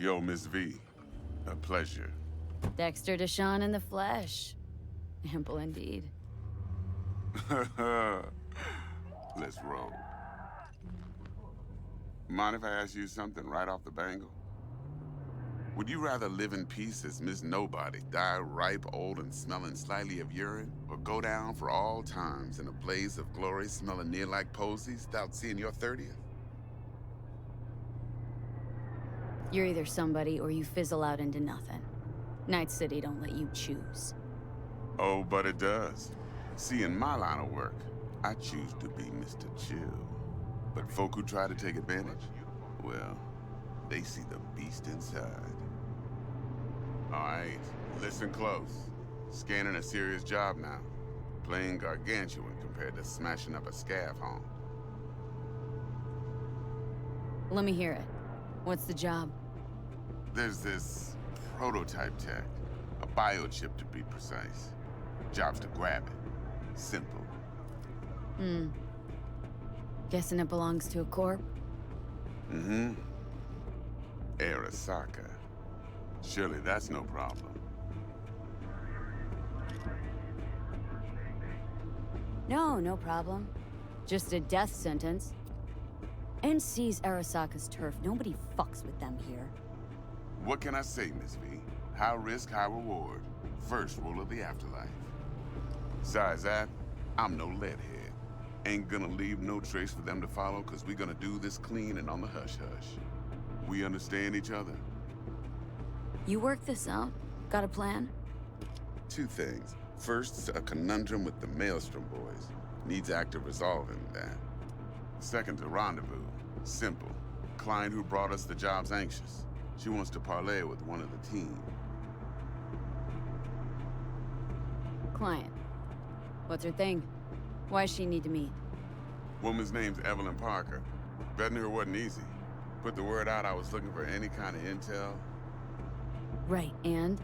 Yo, Miss V. A pleasure. Dexter Deshawn in the flesh. Ample indeed. Let's roll. Mind if I ask you something right off the bangle? Would you rather live in peace as Miss Nobody, die ripe, old, and smelling slightly of urine, or go down for all times in a blaze of glory smelling near like posies without seeing your 30th? You're either somebody or you fizzle out into nothing. Night City don't let you choose. Oh, but it does. See, in my line of work, I choose to be Mr. Chill. But folk who try to take advantage, well, they see the beast inside. All right, listen close. Scanning a serious job now. Playing gargantuan compared to smashing up a scav home. Let me hear it. What's the job? There's this prototype tech, a biochip to be precise. Job's to grab it. Simple. Guessing it belongs to a corp? Mm-hmm. Arasaka. Surely that's no problem. No problem. Just a death sentence. NC's Arasaka's turf. Nobody fucks with them here. What can I say, Miss V? High risk, high reward. First rule of the afterlife. Besides that, I'm no leadhead. Ain't gonna leave no trace for them to follow, cause we gonna do this clean and on the hush-hush. We understand each other? You work this out? Got a plan? Two things. First, a conundrum with the Maelstrom boys. Needs active resolving that. Second, a rendezvous. Simple. Client who brought us the job's anxious. She wants to parlay with one of the team. Client. What's her thing? Why does she need to meet? Woman's name's Evelyn Parker. Betting her wasn't easy. Put the word out I was looking for any kind of intel. Right, and?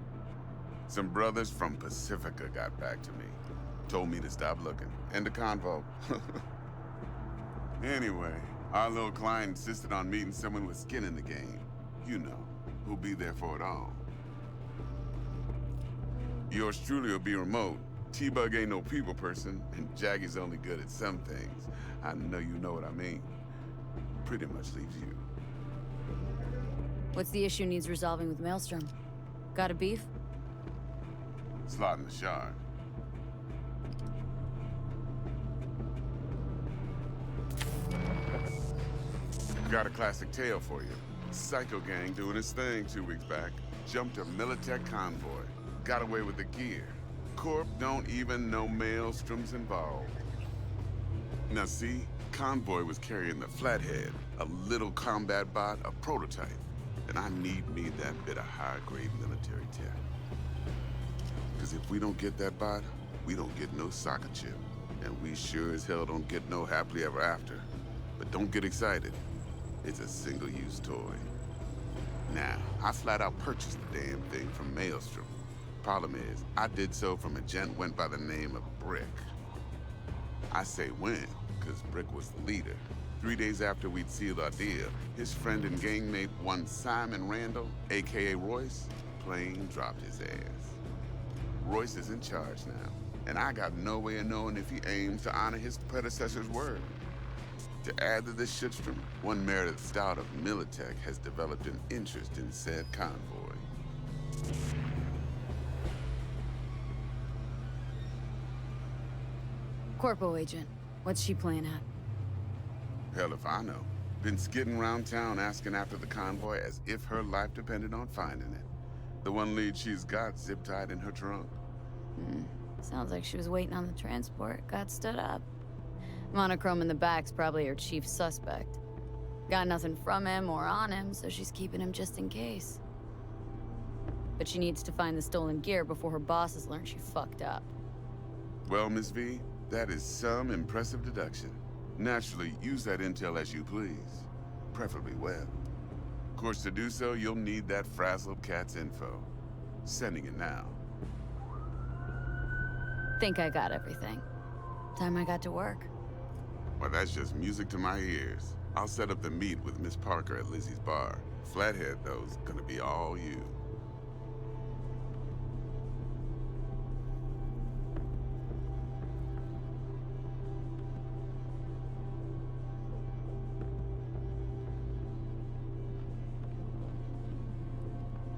Some brothers from Pacifica got back to me. Told me to stop looking. End of convo. Anyway, our little client insisted on meeting someone with skin in the game. You know, who'll be there for it all. Yours truly will be remote. T-Bug ain't no people person, and Jaggy's only good at some things. I know you know what I mean. Pretty much leaves you. What's the issue needs resolving with Maelstrom? Got a beef? Slot in the shard. Got a classic tale for you. Psycho gang doing its thing 2 weeks back. Jumped a Militech convoy. Got away with the gear. Corp don't even know Maelstrom's involved. Now see, convoy was carrying the Flathead, a little combat bot, a prototype. And I need me that bit of high-grade military tech. Because if we don't get that bot, we don't get no soccer chip. And we sure as hell don't get no happily ever after. But don't get excited. It's a single-use toy. Now, I flat out purchased the damn thing from Maelstrom. Problem is, I did so from a gent went by the name of Brick. I say when, because Brick was the leader. 3 days after we'd sealed our deal, his friend and gangmate, one Simon Randall, aka Royce, plain dropped his ass. Royce is in charge now, and I got no way of knowing if he aims to honor his predecessor's word. To add to this shitstorm, one Meredith Stout of Militech has developed an interest in said convoy. Corpo agent. What's she playing at? Hell if I know. Been skidding around town asking after the convoy as if her life depended on finding it. The one lead she's got zip-tied in her trunk. Sounds like she was waiting on the transport. Got stood up. Monochrome in the back's probably her chief suspect. Got nothing from him or on him, so she's keeping him just in case. But she needs to find the stolen gear before her bosses learn she fucked up. Well, Miss V, that is some impressive deduction. Naturally, use that intel as you please. Preferably well. Of course, to do so, you'll need that frazzled cat's info. Sending it now. Think I got everything. Time I got to work. Well, that's just music to my ears. I'll set up the meet with Miss Parker at Lizzie's bar. Flathead, though's gonna be all you.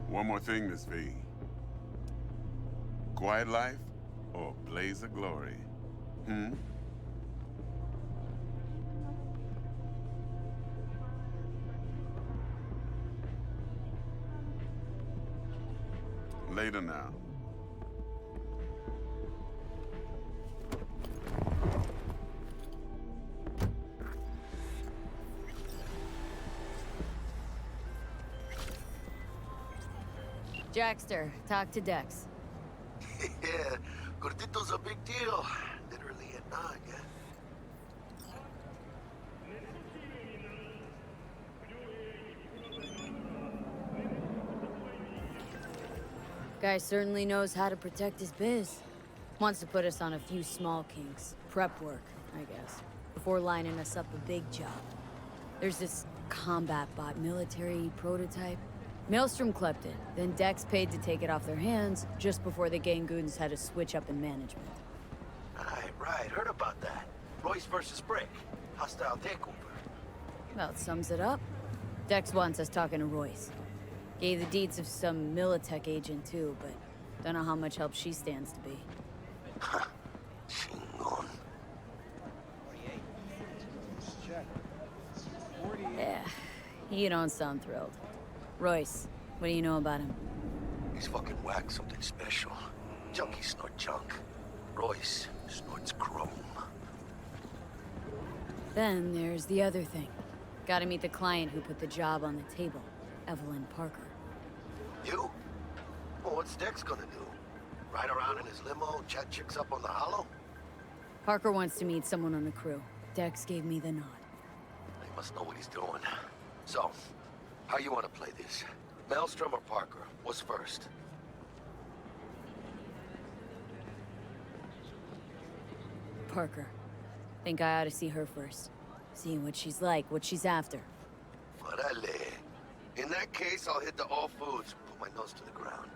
One more thing, Miss V. Quiet life or blaze of glory? Hmm? Later now. Jackster, talk to Dex. Yeah, Gordito's a big deal. Literally at 9, yeah? Guy certainly knows how to protect his biz. Wants to put us on a few small kinks. Prep work, I guess. Before lining us up a big job. There's this combat bot military prototype. Maelstrom clept it, then Dex paid to take it off their hands just before the Gangoons had a switch up in management. Right, heard about that. Royce versus Brick. Hostile takeover. About sums it up. Dex wants us talking to Royce. Gave the deeds of some Militech agent too, but don't know how much help she stands to be. Chingon. Yeah, you don't sound thrilled. Royce, what do you know about him? He's fucking whack, something special. Junkies snort junk. Royce snorts chrome. Then there's the other thing. Gotta meet the client who put the job on the table, Evelyn Parker. You? Well, what's Dex gonna do? Ride around in his limo, chat chicks up on the hollow? Parker wants to meet someone on the crew. Dex gave me the nod. He must know what he's doing. So, how you want to play this? Maelstrom or Parker? What's first? Parker. Think I ought to see her first. See what she's like, what she's after. Órale. In that case, I'll hit the all foods. Put my nose to the ground.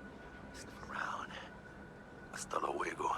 Sniff around. Hasta luego.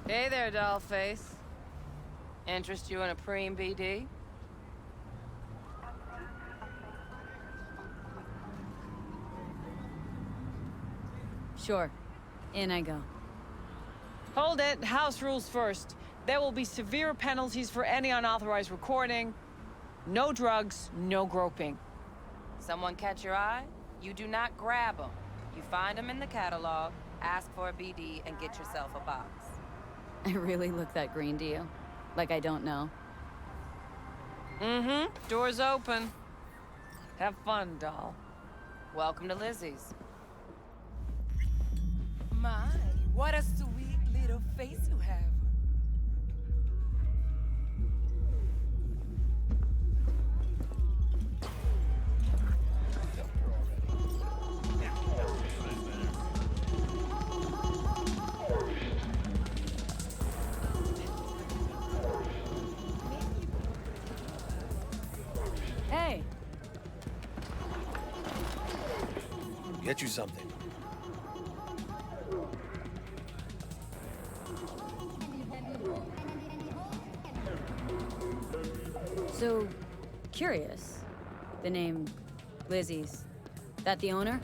Hey there, dollface. Interest you in a preem BD? Sure. In I go. Hold it. House rules first. There will be severe penalties for any unauthorized recording. No drugs, no groping. Someone catch your eye? You do not grab them. You find them in the catalog, ask for a BD, and get yourself a box. I really look that green to you? Like I don't know. Mm-hmm. Door's open. Have fun, doll. Welcome to Lizzie's. My, what a sweet little face you have. Hey! Get you something. So, curious. The name Lizzie's. That the owner?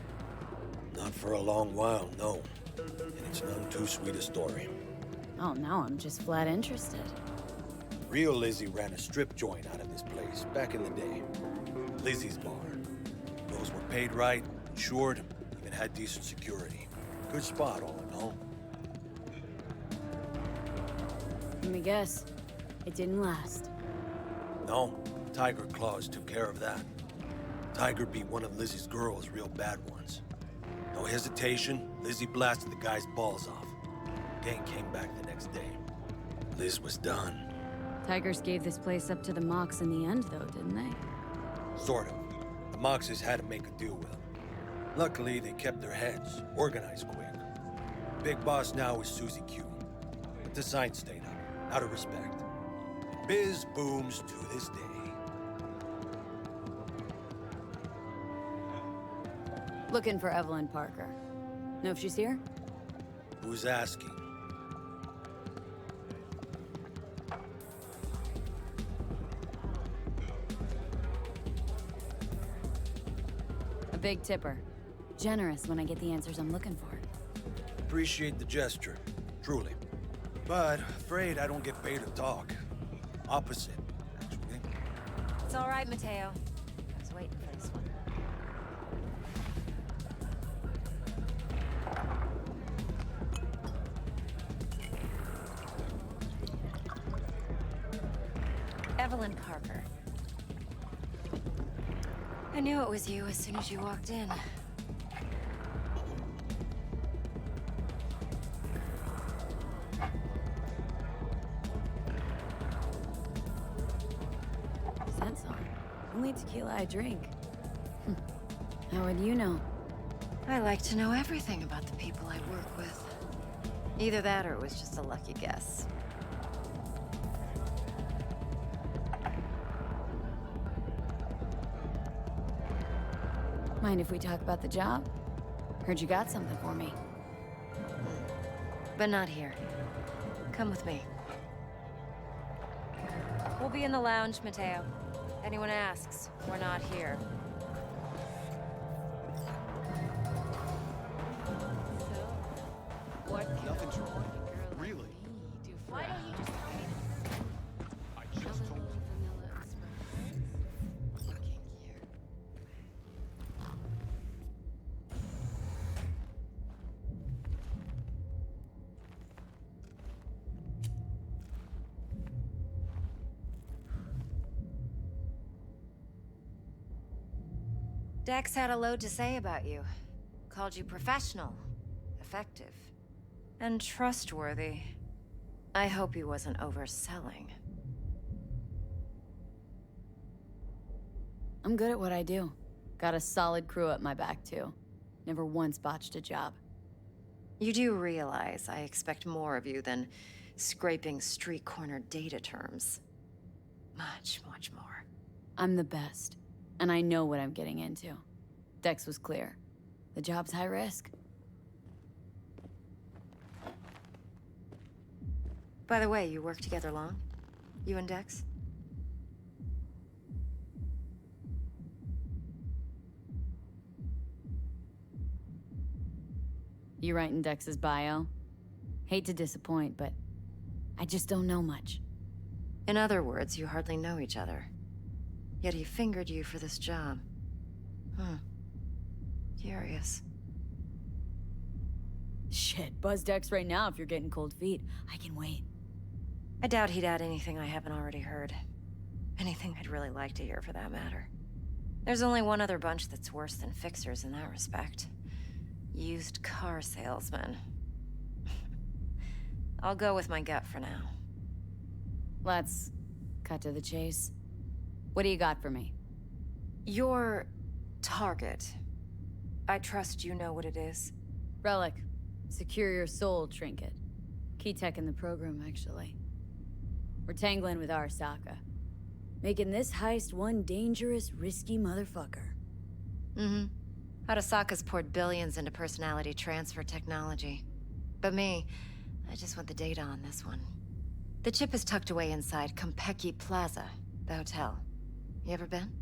Not for a long while, no. And it's none too sweet a story. Oh, now I'm just flat interested. Real Lizzie ran a strip joint out of this place back in the day. Lizzie's Bar. Those were paid right, insured, even had decent security. Good spot, all in all. Let me guess. It didn't last. No, Tiger Claws took care of that. Tiger beat one of Lizzie's girls real bad once. No hesitation, Lizzie blasted the guy's balls off. Gang came back the next day. Liz was done. Tigers gave this place up to the Mox in the end, though, didn't they? Sort of. The Moxes had to make a deal with them. Luckily, they kept their heads, organized quick. Big boss now is Susie Q. But the sign stayed up, out of respect. Biz booms to this day. Looking for Evelyn Parker. Know if she's here? Who's asking? A big tipper. Generous when I get the answers I'm looking for. Appreciate the gesture, truly. But afraid I don't get paid to talk. Opposite, actually. It's all right, Mateo. I was waiting for this one. Evelyn Parker. I knew it was you as soon as you walked in. Scent's on. Only tequila I drink. How would you know? I like to know everything about the people I work with. Either that or it was just a lucky guess. Mind if we talk about the job? Heard you got something for me. But not here. Come with me. We'll be in the lounge, Mateo. Anyone asks, we're not here. Nothing's wrong. Really? Why don't you just I just told Dex had a load to say about you. Called you professional, effective, and trustworthy. I hope he wasn't overselling. I'm good at what I do. Got a solid crew at my back, too. Never once botched a job. You do realize I expect more of you than scraping street corner data terms. Much, much more. I'm the best, and I know what I'm getting into. Dex was clear. The job's high risk. By the way, you work together long? You and Dex? You writing Dex's bio? Hate to disappoint, but I just don't know much. In other words, you hardly know each other. Yet he fingered you for this job. Curious. Shit, buzz Dex right now if you're getting cold feet. I can wait. I doubt he'd add anything I haven't already heard. Anything I'd really like to hear, for that matter. There's only one other bunch that's worse than fixers in that respect. Used car salesmen. I'll go with my gut for now. Let's cut to the chase. What do you got for me? Your target. I trust you know what it is. Relic. Secure your soul trinket. Key tech in the program, actually. We're tangling with Arasaka. Making this heist one dangerous, risky motherfucker. Arasaka's poured billions into personality transfer technology. But me, I just want the data on this one. The chip is tucked away inside Konpeki Plaza, the hotel. You ever been?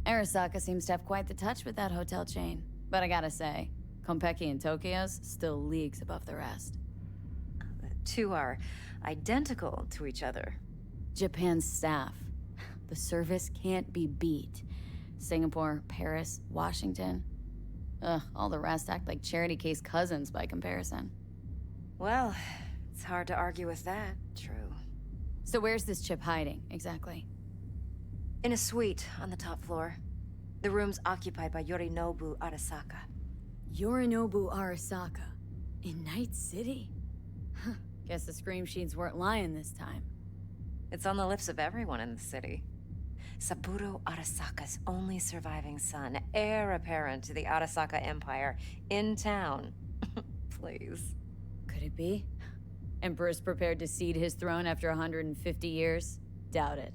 Arasaka seems to have quite the touch with that hotel chain. But I gotta say, Konpeki and Tokyo's still leagues above the rest. The two are identical to each other. Japan's staff. The service can't be beat. Singapore, Paris, Washington. Ugh, all the rest act like charity case cousins by comparison. Well, it's hard to argue with that, true. So where's this chip hiding, exactly? In a suite on the top floor. The room's occupied by Yorinobu Arasaka. Yorinobu Arasaka? In Night City? Huh, guess the scream sheets weren't lying this time. It's on the lips of everyone in the city. Saburo Arasaka's only surviving son, heir apparent to the Arasaka Empire, in town. Please. Could it be? Emperor's prepared to cede his throne after 150 years? Doubt it.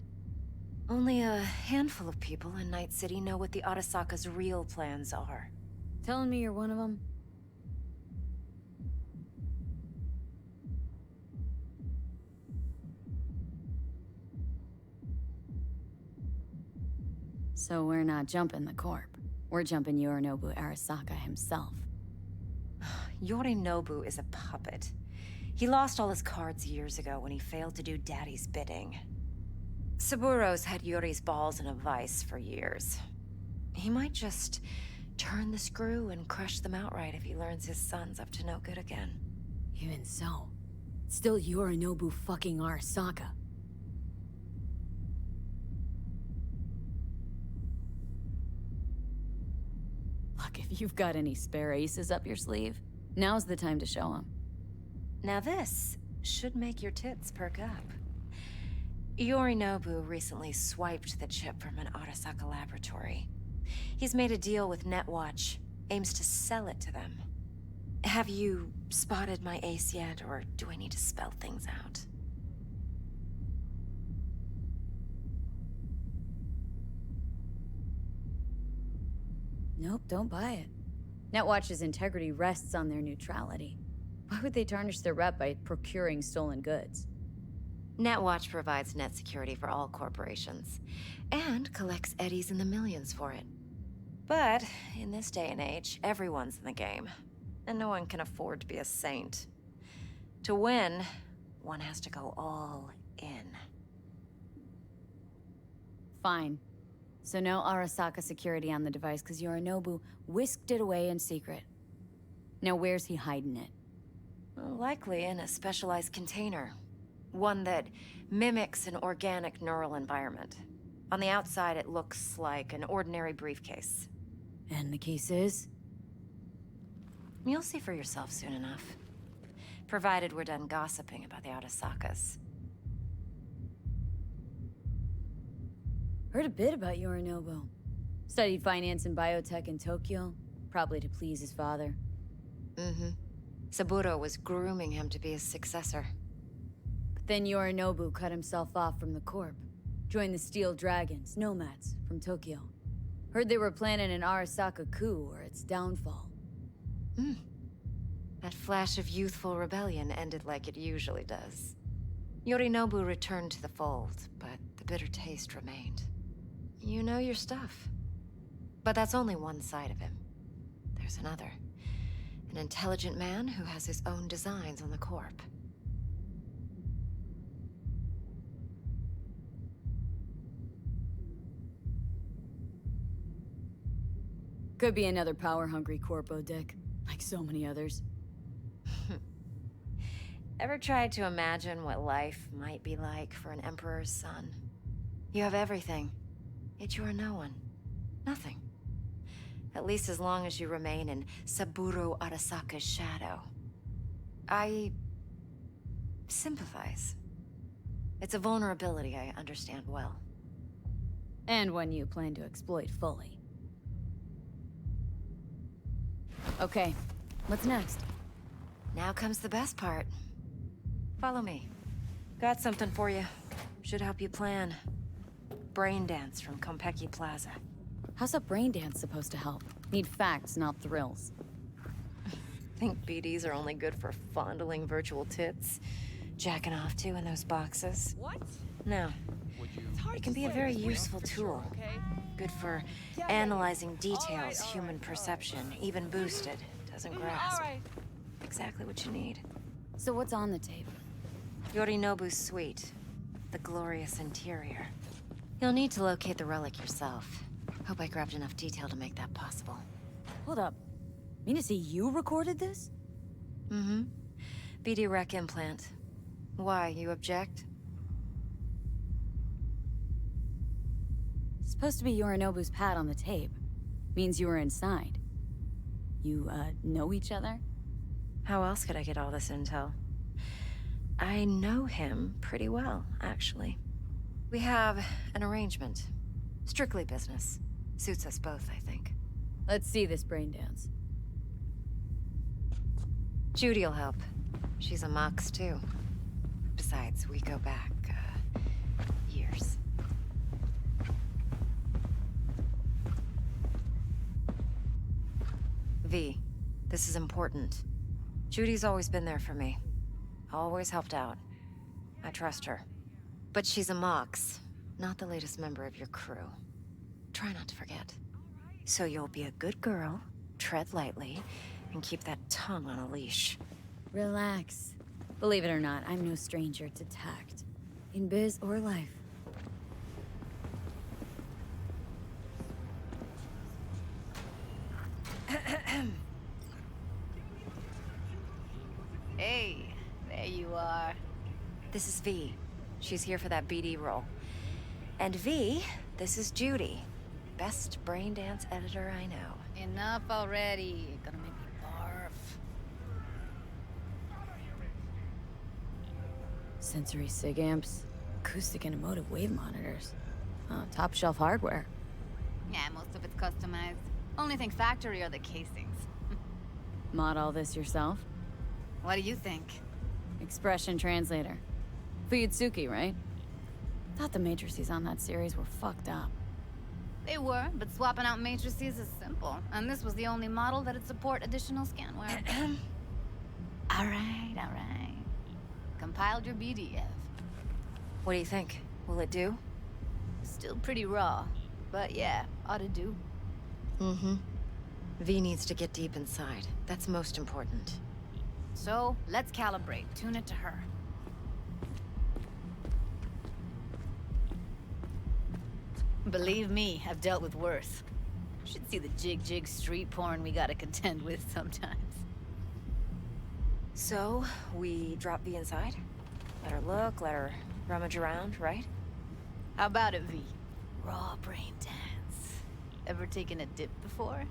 Only a handful of people in Night City know what the Arasaka's real plans are. Telling me you're one of them? So we're not jumping the Corp. We're jumping Yorinobu Arasaka himself. Yorinobu is a puppet. He lost all his cards years ago when he failed to do Daddy's bidding. Saburo's had Yuri's balls in a vice for years. He might just turn the screw and crush them outright if he learns his son's up to no good again. Even so, it's still Yorinobu fucking Arasaka. Look, if you've got any spare aces up your sleeve, now's the time to show them. Now this should make your tits perk up. Yorinobu recently swiped the chip from an Arasaka laboratory. He's made a deal with Netwatch, aims to sell it to them. Have you spotted my ace yet, or do I need to spell things out? Nope, don't buy it. Netwatch's integrity rests on their neutrality. Why would they tarnish their rep by procuring stolen goods? Netwatch provides net security for all corporations, and collects eddies in the millions for it. But in this day and age, everyone's in the game, and no one can afford to be a saint. To win, one has to go all in. Fine. So no Arasaka security on the device because Yorinobu whisked it away in secret. Now where's he hiding it? Likely in a specialized container. One that mimics an organic neural environment. On the outside, it looks like an ordinary briefcase. And the case is? You'll see for yourself soon enough. Provided we're done gossiping about the Arasakas. Heard a bit about Yorinobu. Studied finance and biotech in Tokyo, probably to please his father. Saburo was grooming him to be his successor. But then Yorinobu cut himself off from the Corp. Joined the Steel Dragons, nomads, from Tokyo. Heard they were planning an Arasaka coup or its downfall. That flash of youthful rebellion ended like it usually does. Yorinobu returned to the fold, but the bitter taste remained. You know your stuff. But that's only one side of him. There's another. An intelligent man who has his own designs on the Corp. Could be another power-hungry Corpo, Dick. Like so many others. Ever tried to imagine what life might be like for an Emperor's son? You have everything, yet you are no one. Nothing. At least as long as you remain in Saburo Arasaka's shadow. I sympathize. It's a vulnerability I understand well. And one you plan to exploit fully. Okay, what's next? Now comes the best part. Follow me. Got something for you. Should help you plan. Brain dance from Konpeki Plaza. How's a brain dance supposed to help? Need facts, not thrills. Think BDs are only good for fondling virtual tits? Jacking off to in those boxes? What? No. Would you? It can be a very useful tool. Okay. Good for analyzing details human perception, even boosted, doesn't grasp. Alright. Exactly what you need. So what's on the tape? Yorinobu's suite. The glorious interior. You'll need to locate the relic yourself. Hope I grabbed enough detail to make that possible. Hold up. Mean to say you recorded this? Mm-hmm. BD rec implant. Why, you object? Supposed to be Yorinobu's pad on the tape. Means you were inside. You, know each other? How else could I get all this intel? I know him pretty well, actually. We have an arrangement. Strictly business. Suits us both, I think. Let's see this brain dance. Judy'll help. She's a Mox, too. Besides, we go back, years. V, this is important. Judy's always been there for me. Always helped out. I trust her. But she's a Mox, not the latest member of your crew. Try not to forget. So you'll be a good girl, tread lightly, and keep that tongue on a leash. Relax. Believe it or not, I'm no stranger to tact. In biz or life. Hey, there you are. This is V. She's here for that BD role. And V, this is Judy. Best brain dance editor I know. Enough already. Gonna make me barf. Sensory sig amps, acoustic and emotive wave monitors. Top shelf hardware. Yeah, most of it's customized. Only thing factory are the casings. Mod all this yourself? What do you think? Expression translator. Fuyutsuki, right? Thought the matrices on that series were fucked up. They were, but swapping out matrices is simple. And this was the only model that'd support additional scanware. Alright. Compiled your BDF. What do you think? Will it do? Still pretty raw. But yeah, ought to do. Mm-hmm. V needs to get deep inside. That's most important. So, let's calibrate. Tune it to her. Believe me, I've dealt with worse. Should see the jig street porn we gotta contend with sometimes. So, we drop V inside? Let her look, let her rummage around, right? How about it, V? Raw brain dance. Ever taken a dip before?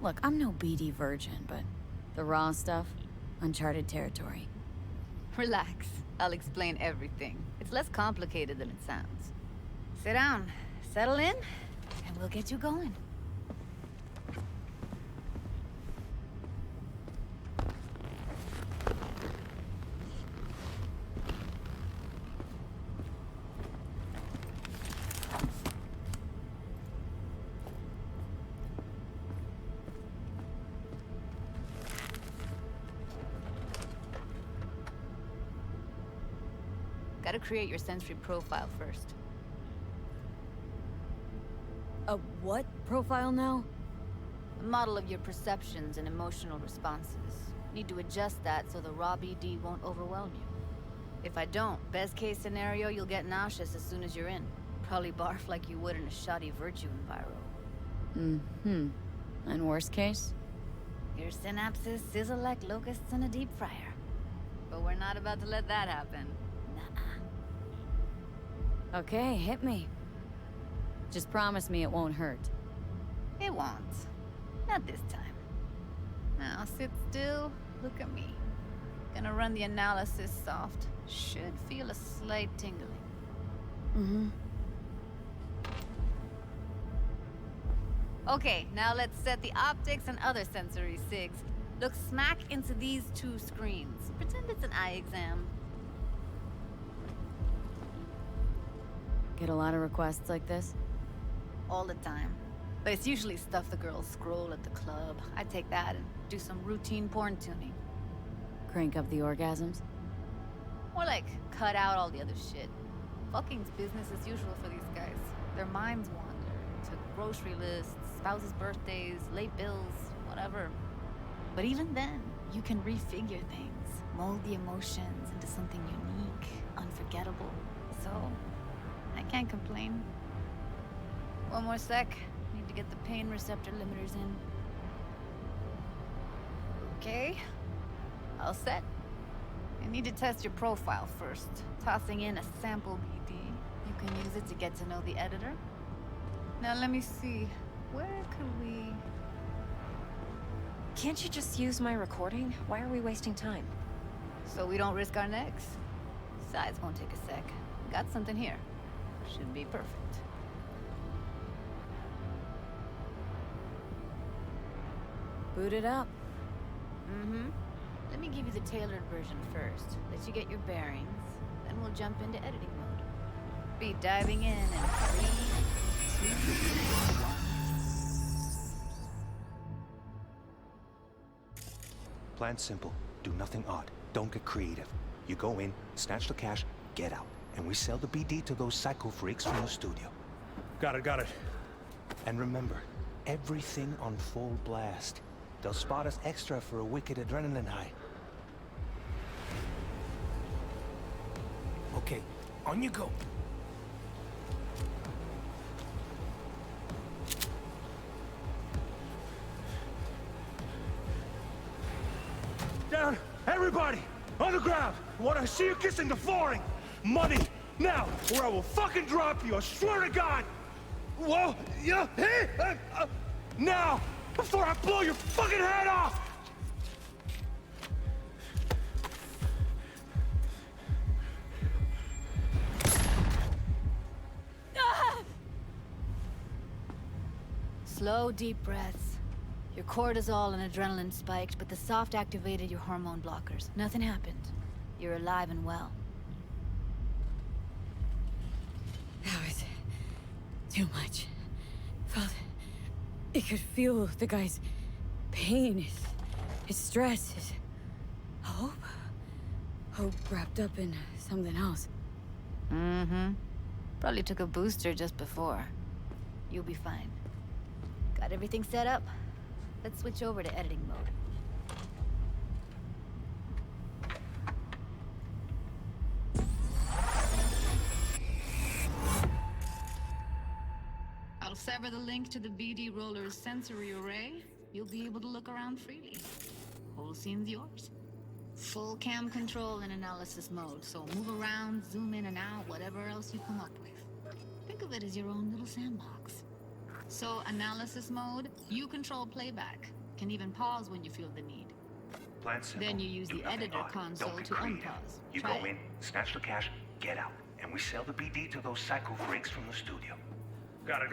Look, I'm no BD virgin, but the raw stuff, uncharted territory. Relax. I'll explain everything. It's less complicated than it sounds. Sit down, settle in, and we'll get you going. Gotta create your sensory profile first. A what profile now? A model of your perceptions and emotional responses. Need to adjust that so the raw BD won't overwhelm you. If I don't, best case scenario, you'll get nauseous as soon as you're in. Probably barf like you would in a shoddy virtue enviro. Mm-hmm. And worst case? Your synapses sizzle like locusts in a deep fryer. But we're not about to let that happen. Nuh-uh. Okay, hit me. Just promise me it won't hurt. It won't. Not this time. Now sit still, look at me. Gonna run the analysis soft. Should feel a slight tingling. Mm-hmm. Okay, now let's set the optics and other sensory sigs. Look smack into these two screens. Pretend it's an eye exam. Get a lot of requests like this? All the time. But it's usually stuff the girls scroll at the club. I take that and do some routine porn tuning. Crank up the orgasms? More like, cut out all the other shit. Fucking's business as usual for these guys. Their minds wander to grocery lists, spouses' birthdays, late bills, whatever. But even then, you can refigure things, mold the emotions into something unique, unforgettable. So, I can't complain. One more sec. Need to get the pain receptor limiters in. Okay. All set. I need to test your profile first. Tossing in a sample BD. You can use it to get to know the editor. Now let me see. Where could we... Can't you just use my recording? Why are we wasting time? So we don't risk our necks? Besides, won't take a sec. Got something here. Should be perfect. Boot it up. Mm-hmm. Let me give you the tailored version first. Let you get your bearings. Then we'll jump into editing mode. Be diving in 3, 2, 1. Plan simple. Do nothing odd. Don't get creative. You go in, snatch the cash, get out. And we sell the BD to those psycho freaks from the studio. Got it. And remember, everything on full blast. They'll spot us extra for a wicked adrenaline high. Okay, on you go. Down! Everybody! On the ground! I want to see you kissing the flooring! Money! Now! Or I will fucking drop you! I swear to God! Whoa! Yeah! Hey! Now! Before I blow your fucking head off! Slow, deep breaths. Your cortisol and adrenaline spiked, but the soft activated your hormone blockers. Nothing happened. You're alive and well. That was too much. Felt it could feel the guy's pain, his stress, his hope. Hope wrapped up in something else. Mm-hmm. Probably took a booster just before. You'll be fine. Got everything set up? Let's switch over to editing mode. I'll sever the link to the BD Roller's sensory array. You'll be able to look around freely. Whole scene's yours. Full cam control in analysis mode, so move around, zoom in and out, whatever else you come up with. Think of it as your own little sandbox. So, analysis mode, you control playback. Can even pause when you feel the need. Plan simple. Then you use the editor console to unpause. You Try go it. in, snatch the cash, get out. And we sell the BD to those psycho freaks from the studio. Got it.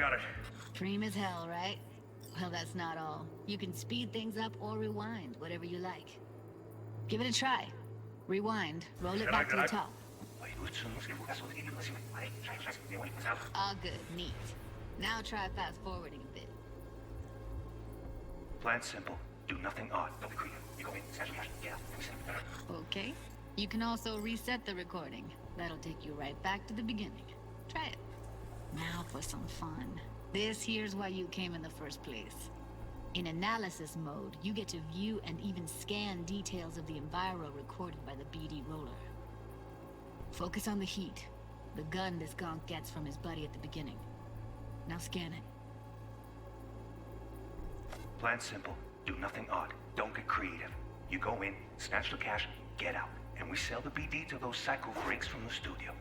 Dream as hell, right? Well, that's not all. You can speed things up or rewind, whatever you like. Give it a try. Rewind, roll it back to the top. All good, neat. Now try fast forwarding a bit. Plan simple. Do nothing odd. Don't be creative. You go in, snatch the cash, get out. And we sell it. Okay. You can also reset the recording. That'll take you right back to the beginning. Try it. Now for some fun. This here's why you came in the first place. In analysis mode, you get to view and even scan details of the enviro recorded by the BD roller. Focus on the heat, the gun this gonk gets from his buddy at the beginning. Now scan it. Plan simple. Do nothing odd. Don't get creative. You go in, snatch the cash, get out. And we sell the BD to those psycho freaks from the studio.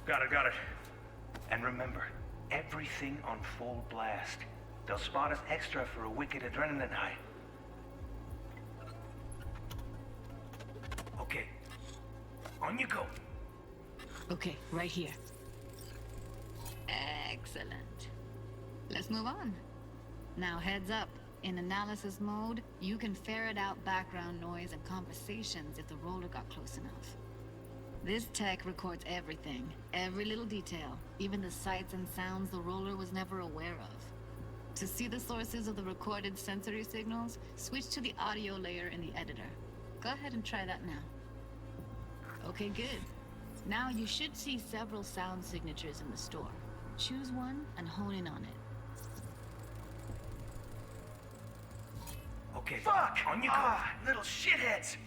Got it. And remember, everything on full blast. They'll spot us extra for a wicked adrenaline high. Okay. On you go. Okay, right here. Excellent. Let's move on. Now heads up. In analysis mode, you can ferret out background noise and conversations if the roller got close enough. This tech records everything, every little detail, even the sights and sounds the roller was never aware of. To see the sources of the recorded sensory signals, switch to the audio layer in the editor. Go ahead and try that now. Okay, good. Now you should see several sound signatures in the store. Choose one and hone in on it. Okay, fuck! On you go! Little shitheads!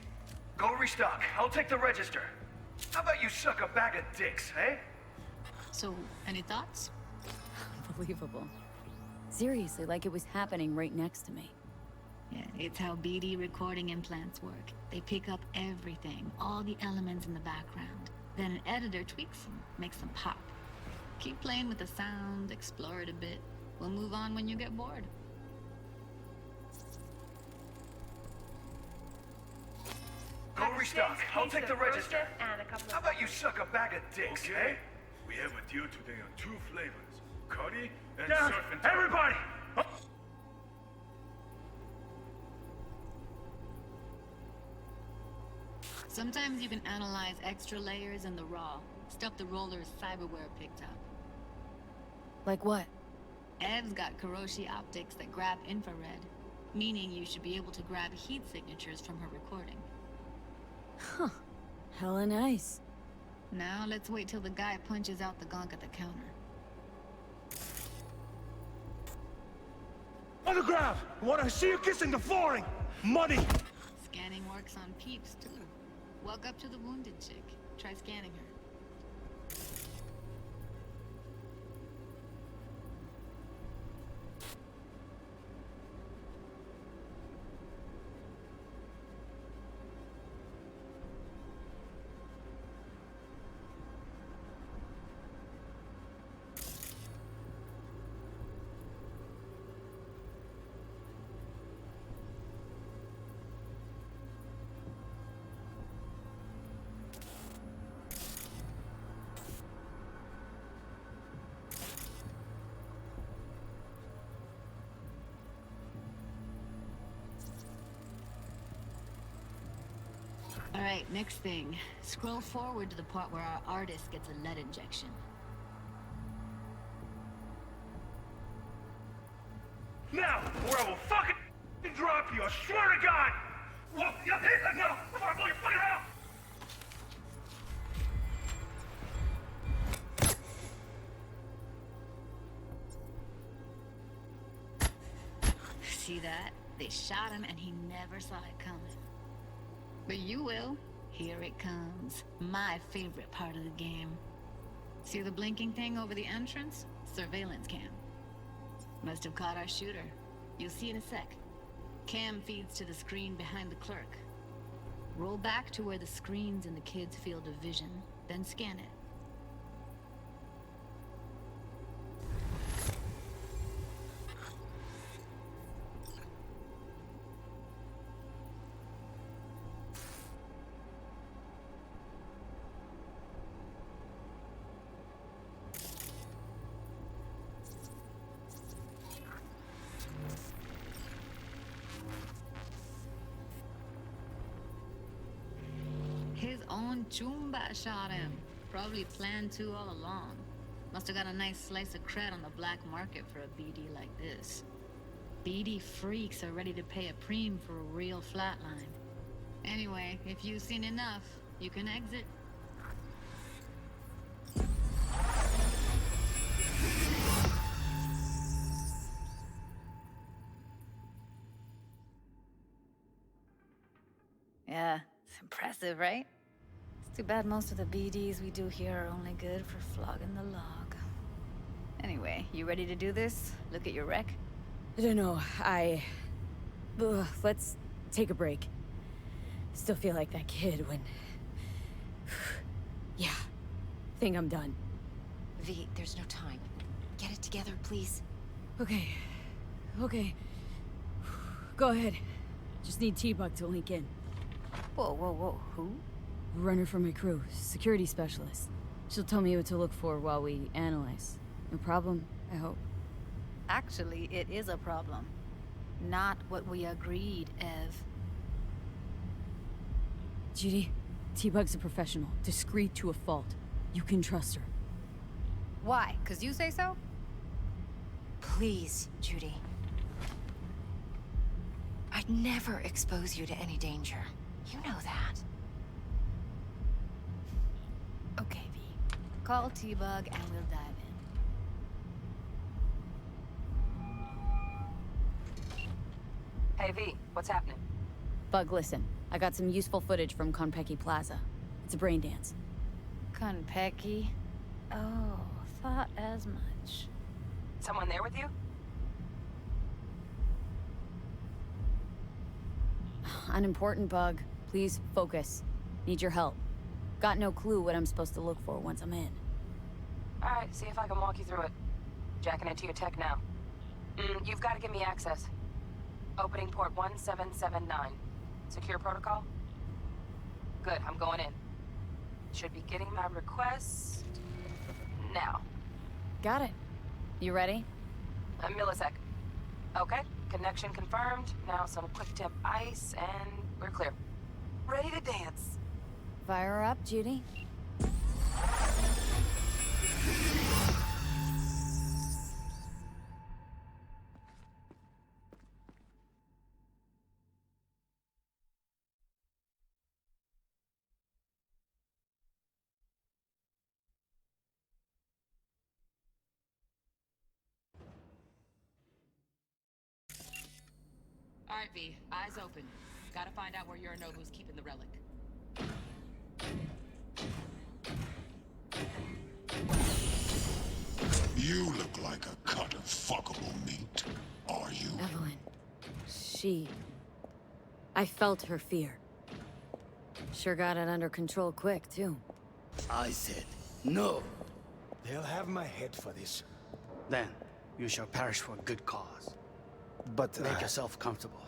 Go restock. I'll take the register. How about you suck a bag of dicks, eh? So, any thoughts? Unbelievable. Seriously, like it was happening right next to me. Yeah, it's how BD recording implants work. They pick up everything, all the elements in the background. Then an editor tweaks them, makes them pop. Keep playing with the sound, explore it a bit. We'll move on when you get bored. Go restock. I'll take the register. How about you suck a bag of dicks, eh? We have a deal today on 2 flavors. Cuddy and Down! surf and turf. Everybody! Sometimes you can analyze extra layers in the raw, stuff the roller's cyberware picked up. Like what? Ev's got Kiroshi optics that grab infrared, meaning you should be able to grab heat signatures from her recording. Huh. Hella nice. Now let's wait till the guy punches out the gonk at the counter. On the ground! What I see you kissing the flooring! Money! Scanning works on peeps, too. Walk up to the wounded chick. Try scanning her. Alright, next thing. Scroll forward to the part where our artist gets a lead injection. Now, or I will fucking drop you, I swear to God! Whoa, no, before I blow your fucking head off! See that? They shot him and he never saw it coming. But you will. Here it comes. My favorite part of the game. See the blinking thing over the entrance? Surveillance cam. Must have caught our shooter. You'll see in a sec. Cam feeds to the screen behind the clerk. Roll back to where the screen's in the kid's field of vision, then scan it. His own Chumba shot him. Probably planned to all along. Must have got a nice slice of cred on the black market for a BD like this. BD freaks are ready to pay a preem for a real flatline. Anyway, if you've seen enough, You can exit. Yeah, it's impressive, right? It's too bad most of the BDs we do here are only good for flogging the log. Anyway, you ready to do this? Look at your wreck? I don't know, let's take a break. Still feel like that kid when... Yeah, think I'm done. V, there's no time. Get it together, please. Okay. Go ahead. Just need T-Bug to link in. Whoa, who? Runner for my crew, security specialist. She'll tell me what to look for while we analyze. No problem, I hope. Actually, it is a problem. Not what we agreed, Ev. Judy, T-Bug's a professional, discreet to a fault. You can trust her. Why? 'Cause you say so? Please, Judy. I'd never expose you to any danger. You know that. Okay, V. Call T-Bug and we'll dive in. Hey, V, what's happening? Bug, listen. I got some useful footage from Konpeki Plaza. It's a brain dance. Konpeki? Oh, thought as much. Someone there with you? Unimportant, Bug. Please focus. Need your help. Got no clue what I'm supposed to look for once I'm in. Alright, see if I can walk you through it. Jacking into your tech now. You've got to give me access. Opening port 1779. Secure protocol? Good, I'm going in. Should be getting my request... now. Got it. You ready? A millisec. Okay, connection confirmed. Now some quick tip ice, and we're clear. Ready to dance. Fire her up, Judy. All right, V. Eyes open. Gotta find out where Yorinobu's keeping the relic. You look like a cut of fuckable meat. Are you? Evelyn. I felt her fear. Sure got it under control quick, too. I said no. They'll have my head for this. Then you shall perish for a good cause. But make yourself comfortable.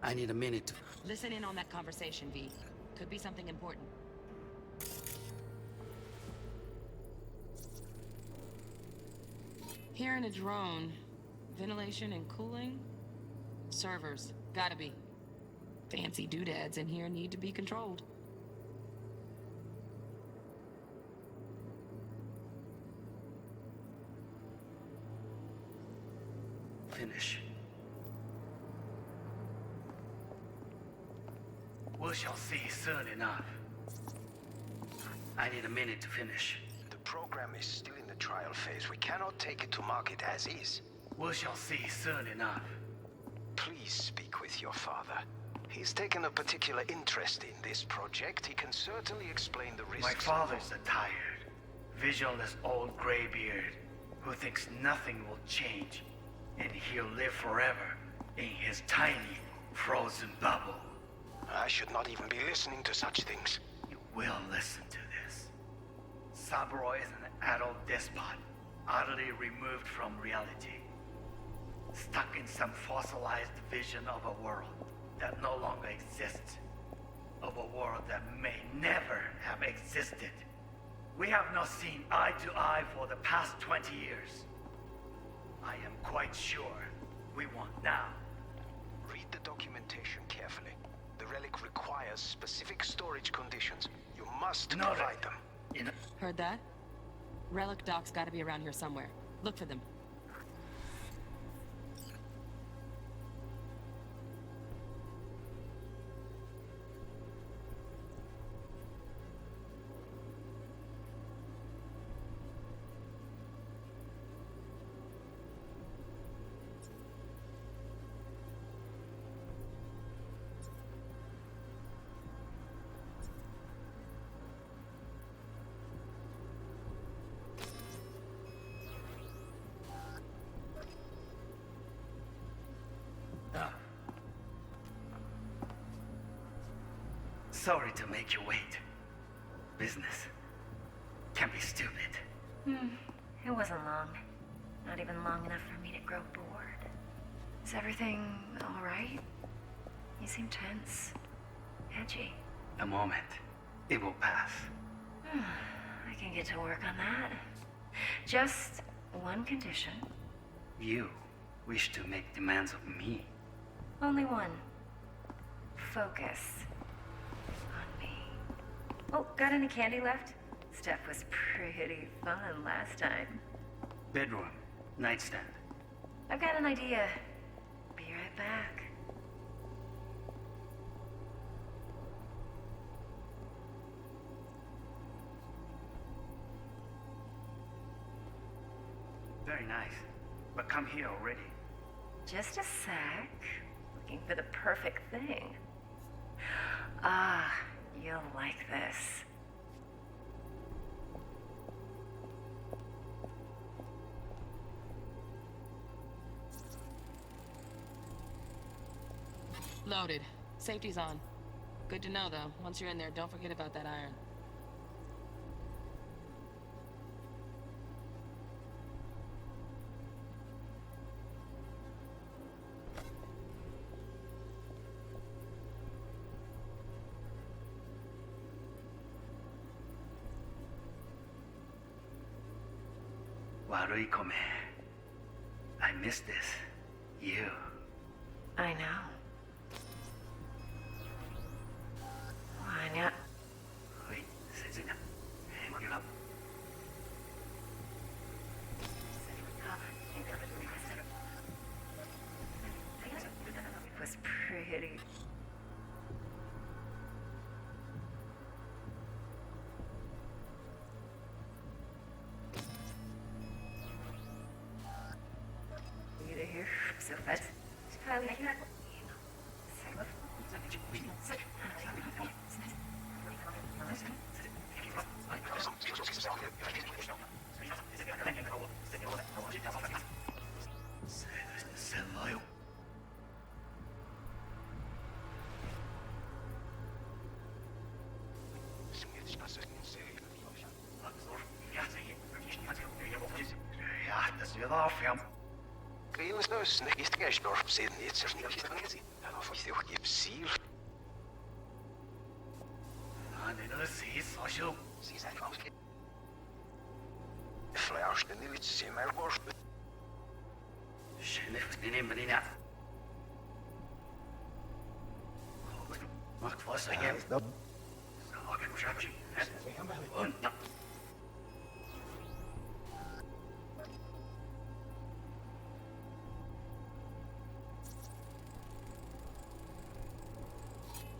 I need a minute to... Listen in on that conversation, V. Could be something important. Hearing a drone. Ventilation and cooling? Servers. Gotta be. Fancy doodads in here need to be controlled. Finish. We shall see soon enough. I need a minute to finish. The program is still in the trial phase. We cannot take it to market as is. We shall see soon enough. Please speak with your father. He's taken a particular interest in this project. He can certainly explain the risks. My father's a tired, visionless old graybeard who thinks nothing will change, and he'll live forever in his tiny, frozen bubble. I should not even be listening to such things. You will listen to this. Saburo is an adult despot, utterly removed from reality. Stuck in some fossilized vision of a world that no longer exists. Of a world that may never have existed. We have not seen eye to eye for the past 20 years. I am quite sure we want now. Read the documentation carefully. The relic requires specific storage conditions. You must provide them. Heard that? Relic docs gotta be around here somewhere. Look for them. Sorry to make you wait. Business can be stupid. It wasn't long. Not even long enough for me to grow bored. Is everything all right? You seem tense. Edgy. A moment. It will pass. I can get to work on that. Just one condition. You wish to make demands of me. Only one. Focus on me. Oh, got any candy left? Stuff was pretty fun last time. Bedroom. Nightstand. I've got an idea. Be right back. Very nice. But come here already. Just a sec. Looking for the perfect thing. Ah, you'll like this. Loaded. Safety's on. Good to know, though. Once you're in there, don't forget about that iron. Waruikome. I miss this. You. I know. Wanya. Wait, Setsuna. Hang it up. It was pretty. You here so fast. Ja, das wird aufhören. Grīlis nav tikai šnorf sēdnīca, ir nīkis, es tev ģip sīl. Nē, sīs, ošu. Sīs arī mums. Fljaušten ir līdz simēr boršu. Šenif, nīnā. Macht was again. Sākam šāpši. Un, jā.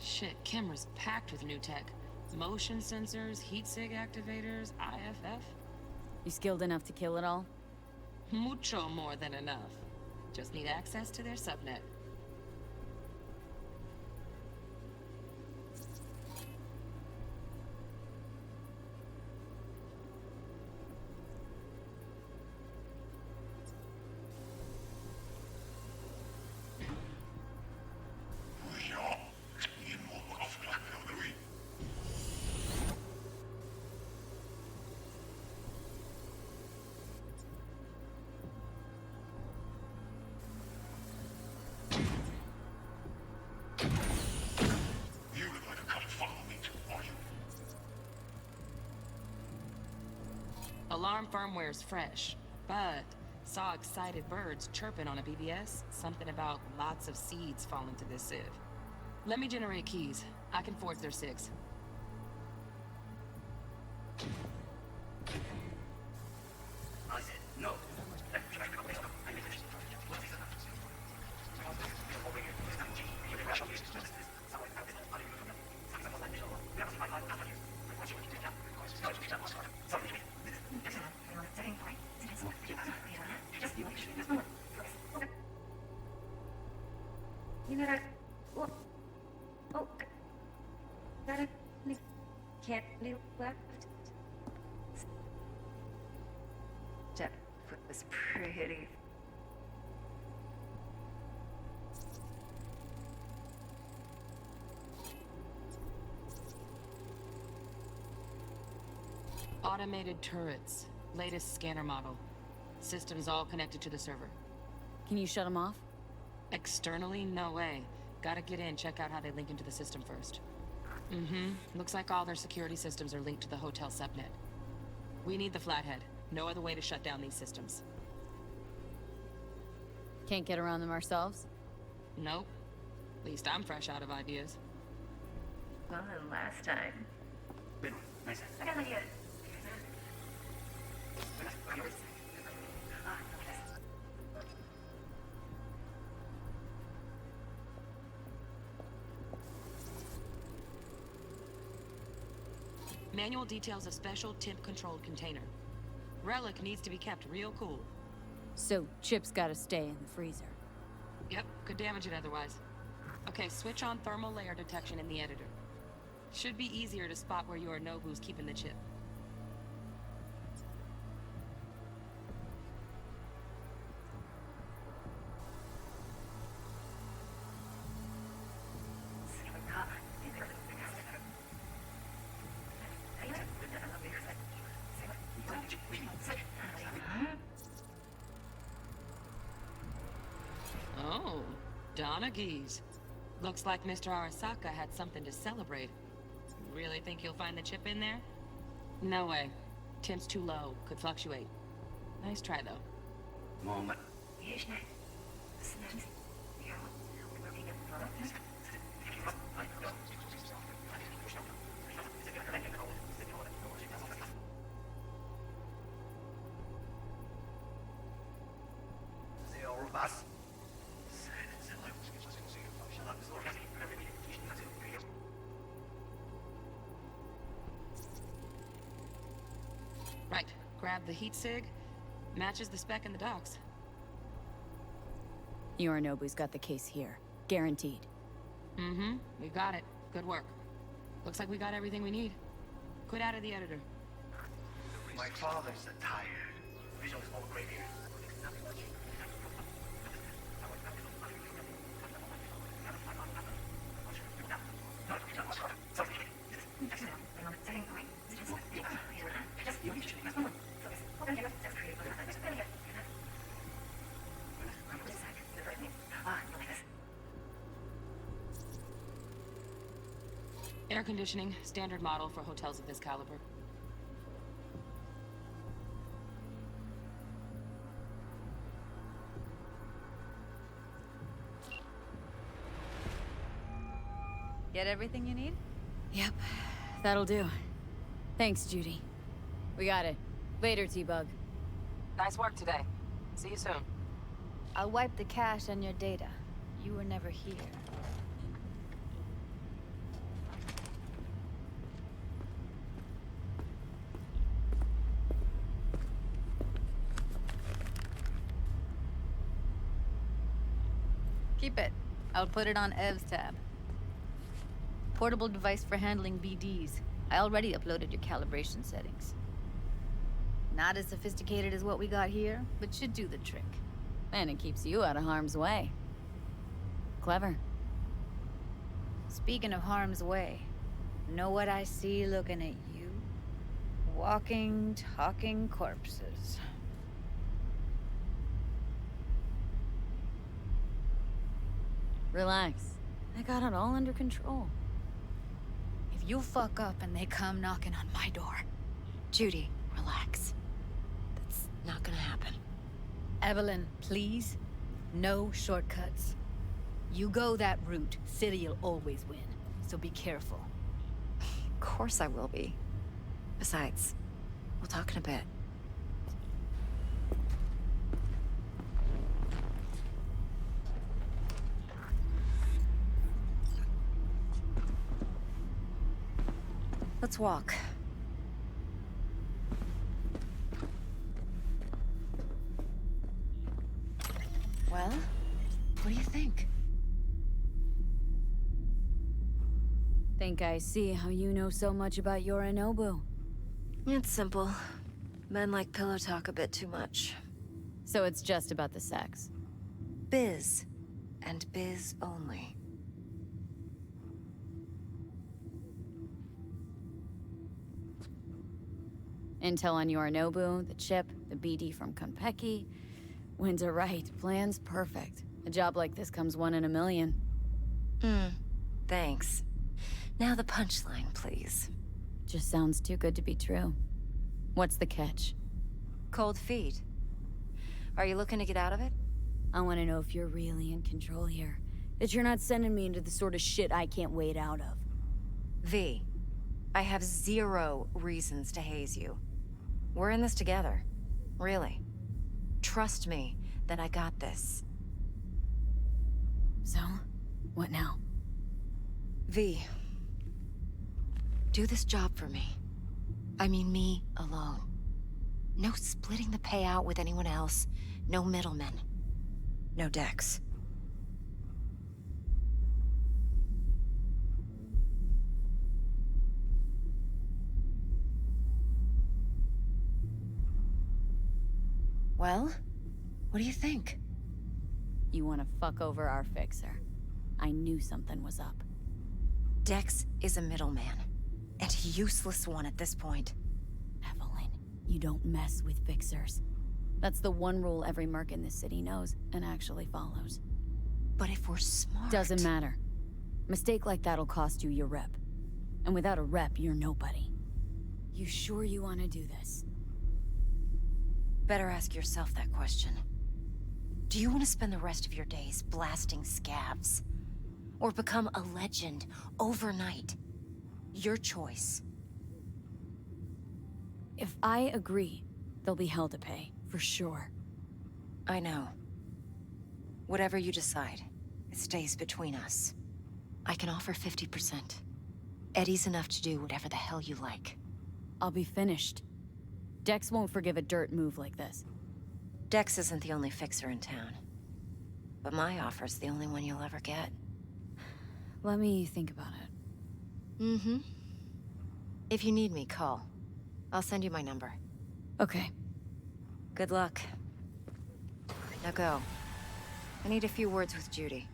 Shit, Kimmer's packed with new tech. Motion sensors, heat sig activators, IFF. You skilled enough to kill it all? Mucho more than enough. Just need access to their subnet. Alarm firmware's fresh, but saw excited birds chirping on a BBS. Something about lots of seeds falling to this sieve. Let me generate keys. I can forge their SIGs. I said no. You know that. Oh, got any candy left? That was pretty. Automated turrets. Latest scanner model. Systems all connected to the server. Can you shut them off? Externally, no way. Gotta get in, check out how they link into the system first. Looks like all their security systems are linked to the hotel subnet. We need the flathead. No other way to shut down these systems. Can't get around them ourselves? Nope. At least I'm fresh out of ideas. Well, then last time. I got an idea. Manual details a special temp-controlled container. Relic needs to be kept real cool. So Chip's gotta stay in the freezer. Yep, could damage it otherwise. Okay, switch on thermal layer detection in the editor. Should be easier to spot where Yorinobu's keeping the chip. Oh, Donaghy's. Looks like Mr. Arasaka had something to celebrate. Really think you'll find the chip in there? No way. Temp's too low. Could fluctuate. Nice try, though. Moment. Right. Grab the heat sig. Matches the spec in the docs. Yorinobu's got the case here. Guaranteed. We got it. Good work. Looks like we got everything we need. Quit out of the editor. My father's tired. Visual is all great here. Air conditioning, standard model for hotels of this caliber. Get everything you need? Yep, that'll do. Thanks, Judy. We got it. Later, T-Bug. Nice work today. See you soon. I'll wipe the cache on your data. You were never here. Keep it. I'll put it on Ev's tab. Portable device for handling BDs. I already uploaded your calibration settings. Not as sophisticated as what we got here, but should do the trick. And it keeps you out of harm's way. Clever. Speaking of harm's way, know what I see looking at you? Walking, talking corpses. Relax. I got it all under control. If you fuck up and they come knocking on my door. Judy, relax. That's not gonna happen. Evelyn, please. No shortcuts. You go that route, City'll always win. So be careful. Of course I will be. Besides, we'll talk in a bit. Let's walk. Well, what do you think? Think I see how you know so much about Yorinobu. It's simple. Men like pillow talk a bit too much. So it's just about the sex. Biz. And biz only. Intel on Yorinobu, the chip, the BD from Konpeki. Winds are right. Plan's perfect. A job like this comes 1 in a million. Thanks. Now the punchline, please. Just sounds too good to be true. What's the catch? Cold feet. Are you looking to get out of it? I want to know if you're really in control here. That you're not sending me into the sort of shit I can't wait out of. V, I have 0 reasons to haze you. We're in this together. Really. Trust me that I got this. So, what now? V, do this job for me. I mean me alone. No splitting the payout with anyone else. No middlemen. No Dex. Well, what do you think? You want to fuck over our fixer. I knew something was up. Dex is a middleman. And a useless one at this point. Evelyn, you don't mess with fixers. That's the one rule every merc in this city knows and actually follows. But if we're smart... Doesn't matter. Mistake like that'll cost you your rep. And without a rep, you're nobody. You sure you want to do this? Better ask yourself that question. Do you want to spend the rest of your days blasting scavs? Or become a legend overnight? Your choice. If I agree, there'll be hell to pay, for sure. I know. Whatever you decide, it stays between us. I can offer 50%. Eddie's enough to do whatever the hell you like. I'll be finished. Dex won't forgive a dirt move like this. Dex isn't the only fixer in town. But my offer's the only one you'll ever get. Let me think about it. Mm-hmm. If you need me, call. I'll send you my number. Okay. Good luck. Now go. I need a few words with Judy.